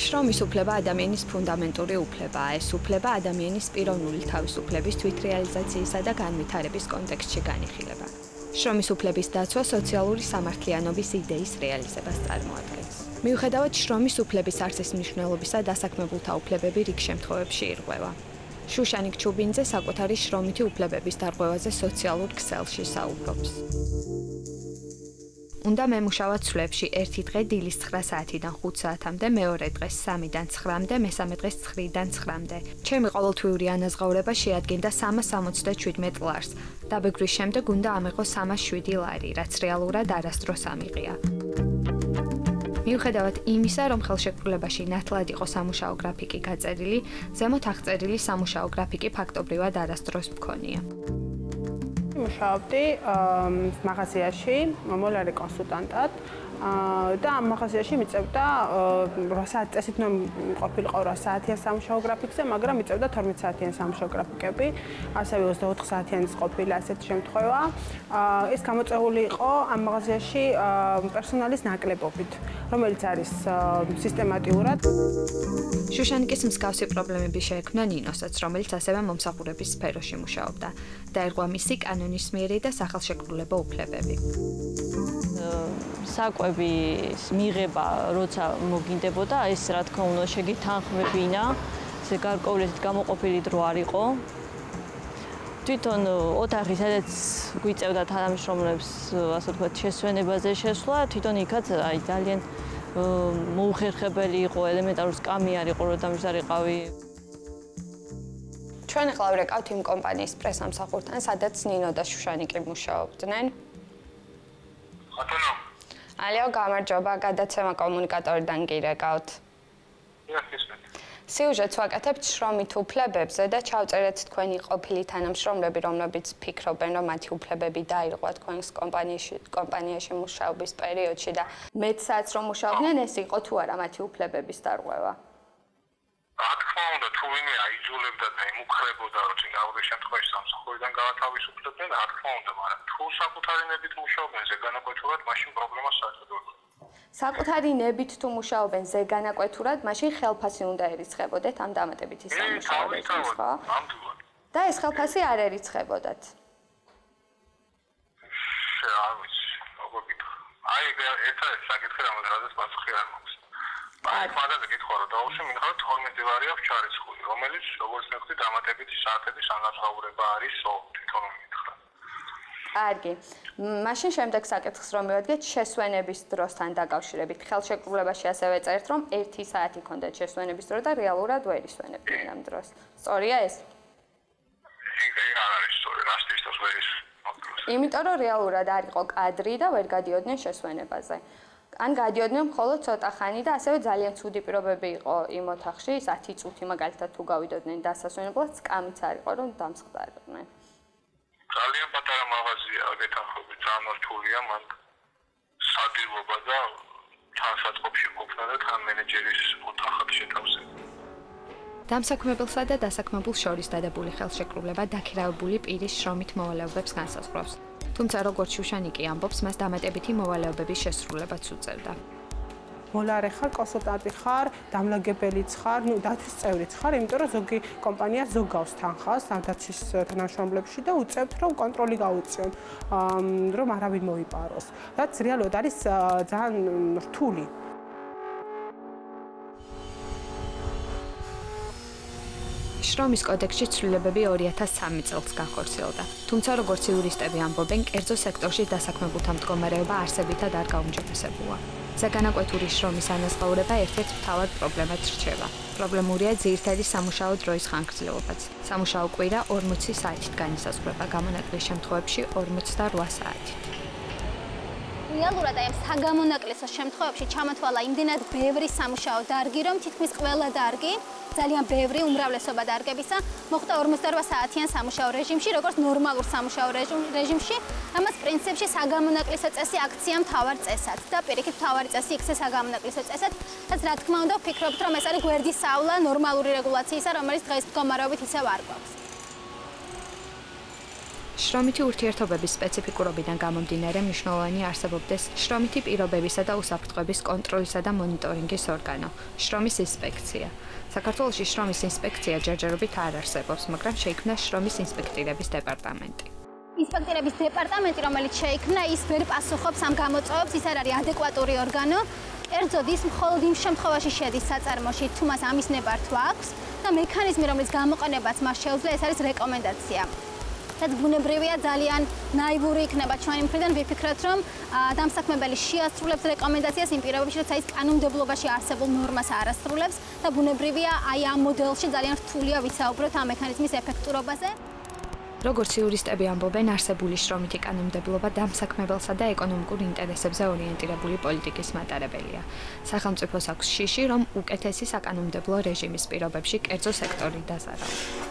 შრომის უფლება ადამიანის ფუნდამენტური უფლებაა. ეს უფლება ადამიანის პიროვნული თავისუფლების თვითრეალიზაციისა და განვითარების კონტექსტში განიხილება. შრომის უფლების დაცვა სოციალური სამართლიანობის იდეის რეალიზებას წარმოადგენს. მიუხედავად შრომის უფლების არსის მნიშვნელობისა, დასაქმებულთა უფლებები რიგ შემთხვევებში ირღვევა. შუშანიკ ჩუბინძე საკუთარი შრომითი უფლებების დარღვევაზე სოციალურ ქსელში საუბრობს. უნდა მემუშავა ცვლებში ერთი დღე დილის 9 საათიდან 5 საათამდე, მეორე დღეს 3-დან 9-მდე, მესამე დღეს 9-დან 9-მდე. ჩემი ყოველთვიური ანაზღაურება შეადგენდა 377 ლარს. დაბეგვრის შემდეგ უნდა ამეღო 307 ლარი, რაც რეალურად არასდროს ამიღია. მიუხედავად იმისა, რომ ხელშეკრულებაში ნათლად იყო სამუშაო გრაფიკი გაწერილი, ზემოთ აღწერილი სამუშაო გრაფიკი ფაქტობრივად არასდროს მქონია. მუშაობდი მაღაზიაში, მოლარე კონსულტანტად და ამ მაღაზიაში მიწევდა 8 საათი წესით ყოფილიყო 8 საათიან სამუშაო გრაფიკზე, მაგრამ მიწევდა 12 საათიან სამუშაო გრაფიკები, ასევე 24 საათიანიც ყოფილა ასეთი შემთხვევა. ეს გამოწეული იყო ამ მაღაზიაში პერსონალის ნაკლებობით, რომელიც არის სისტემატიურად. შუშანიკის მსგავსი პრობლემები შეექმნა ნინოსაც, რომელიც ასევე მომსახურების სფეროში მუშაობდა. დაერღვა მისი კანონისმიერი და სახელშეკრულებო უფლებები. საკვების მიღება, როცა მოგინდებოდა, ეს რა თქმა უნდა შეგითანხმებინა, ესე გარკვეულებით გამოყოფილი დრო არ იყო. თვითონ ოთახი, სადაც გვიწევდა თანამშრომლებს, ასე ვთქვათ, შესვენებაზე შესვლა, თვითონ იქაც აი ძალიან მოუხერხებელი იყო, ელემენტარული სკამი არ იყო, რომ დამжарიყავი. ჩვენ ახლა ვრეკავთ იმ კომპანიის პრესამსახურთან, სადაც ნინო და შუშანიკი მუშაობდნენ. ბატონო. ალიო, გამარჯობა, გადაცემა კომუნიკატორიდან გირეკავთ. სიუჟეტს ვაკეთებთ შრომით უფლებებზე და ჩავწერეთ თქვენი ყოფილი თანამშრომლები, რომლებიც ფიქრობენ, რომ მათი უფლებები დაირღვა თქვენს კომპანიაში მუშაობის პერიოდში და მეტსაც რომ მუშაობდნენ, ეს იყო თუ არა მათი უფლებების დარღვევა. რა თქმა უნდა, თუ ვინმე აიძულებდა და ემუქრებოდა, რომ წინააღმდეგ შემთხვევაში სამსახურიდან გაათავისუფლებდნენ, რა თქმა უნდა, მაგრამ თუ საკუთარი ნებით მუშაობენ ზეგანაკვეთურად, მაშინ პრობლემა საერთოდ არ აქვს. საკუთარი ნებით თუ მუშაობენ ზეგანაკვეთურად, მაშინ ხელფასი უნდა ერიცხებოდეთ ამ დამატებითი სამუშაო რეჟიმს, ხო? და ეს ხელფასი არ ერიცხებოდათ. აი, ერთადერთი საკითხი, რამოდენადაც პასუხი არ მაქვს. აი, მაგაზე გითხრა, რომ დაუშვი მინდა 12 ლარი აქვს ჩარიცხული, რომელიც როგორც ვთქვი, დამატებითი საათების ანაზღაურება არის თვითონ მითხრა. კარგი. მაშინ შემდეგ საკითხს რომ მივადგეთ შესვენების დროსთან დაკავშირებით. ხელშეკრულებაში ასევე წერთ, რომ 1 საათი ქონდათ შესვენების დრო და რეალურად ვერ ისვენებდნენ ამ დროს. სწორია ეს? ეგ არ არის სწორი, რასტისთვის ვერ ისვენებდნენ. იმიტომ რომ რეალურად არ იყო კადრი და ვერ გადიოდნენ შესვენებაზე. ან გადიოდნენ მხოლოდ ცოტა ხანი და ასევე ძალიან ცუდი პირობები იყო იმ ოთახში, 10 წუთი მაგალითად თუ გავიდოდნენ დასასვენებლად, სკამიც არ იყო რომ დამსხდარდნენ. ძალიან პატარა მაღაზია, გეთანხმებით, ძალიან რთულია, მან სადილობა და თანსაწყობში ყოფნა და თან მენეჯერის ოთახად შეთავსება. დამსაქმებელსა და დასაქმებულს შორის დადებული ხელშეკრულება დაქირავებული პირის შრომით მოვალეობებს განსაზღვრავს. თუმცა როგორც შუშანიკი ამბობს, მას დამატებითი მოვალეობების შესრულებაც უწევდა. მოლარე ხარ, კონსულტანტი ხარ, დამლაგებელიც ხარ, დაცვის წევრიც ხარ, იმიტომ რომ ზოგი კომპანია ზოგავს თანხას ამ დაცვის თანამშრომლებში და უწევთ, რომ კონტროლი გაუწიონ, რომ არავინ მოიპაროს. რაც რეალურად არის ძალიან რთული. შრომის კოდექსში ცვლილებები 2003 წელს განხორციელდა. თუმცა როგორც იურისტები ამბობენ, კერძო სექტორში დასაქმებულთა მდგომარეობა არსებითად არ გაუმჯობესებულა. ზეგანაკვეთური შრომის ანაზღაურება ერთ-ერთ მთავარ პრობლემად რჩება. პრობლემურია ძირითადი სამუშაო დროის ხანგრძლივობაც. სამუშაო კვირა 40 საათით განისაზღვრება, გამონაკლისის შემთხვევებში 48 საათით. რეალურად აი ამ საგამონაკლისო შემთხვევებში ჩამოთვალა იმდენად ბევრი სამუშაო დარგი, რომ თითქმის ყველა დარგი ძალიან ბევრი უმრავლესობა დარგებისა მოხდა 48 საათიან სამუშაო რეჟიმში, როგორც ნორმალურ სამუშაო რეჟიმში. ამას პრინციპში საგამონაკლისო წესი აქცია მთავარ წესად და პირიქით მთავარი წესი იქცია საგამონაკლისო წესად. რაც რა თქმა უნდა ვფიქრობთ, რომ ეს არის გვერდის სწავლა ნორმალური რეგულაციისა, რომელიც დღეს მდგომარეობით ისევ არ გვაქვს. შრომითი ურთიერთობების სპეციფიკურობიდან გამომდინარე მნიშვნელოვანი არსებობდეს შრომითი პირობებისა და უსაფრთხოების კონტროლისა და მონიტორინგის ორგანო, შრომის ინსპექცია. საქართველოში შრომის ინსპექცია ჯერჯერობით არ არსებობს, მაგრამ შეიქმნა შრომის ინსპექტირების დეპარტამენტი. ინსპექტირების დეპარტამენტი, რომელიც შეიქმნა, ის ვერ პასუხობს ამ გამოწვევებს, ის არ არის ადეკვატური ორგანო. კერძოდ ის მხოლოდ იმ შემთხვევაში შედის საწარმოში, თუ მას ამის ნებართვა აქვს და მექანიზმი, რომლის გამოყენებაც მას შეუძლია, ეს არის რეკომენდაცია. რაც ბუნებრივია, ძალიან ნაივური იქნება ჩვენი მხრიდან ვიფიქროთ, რომ დამსაქმებელი შეასრულებს რეკომენდაციას იმ პირობებში, როცა ის კანონმდებლობაში არსებულ ნორმას არ ასრულებს და ბუნებრივია, აი ამ მოდელში ძალიან რთულია ვისაუბროთ ამ მექანიზმის ეფექტურობაზე. როგორც იურისტები ამბობენ, არსებული შრომითი კანონმდებლობა დამსაქმებელსა და ეკონომიკურ ინტერესებზე ორიენტირებული პოლიტიკის მატარებელია. სახელმწიფოს აქვს შიში, რომ უკეთესი საკანონმდებლო რეჟიმის პირობებში კერძო სექტორი დაზარალოს.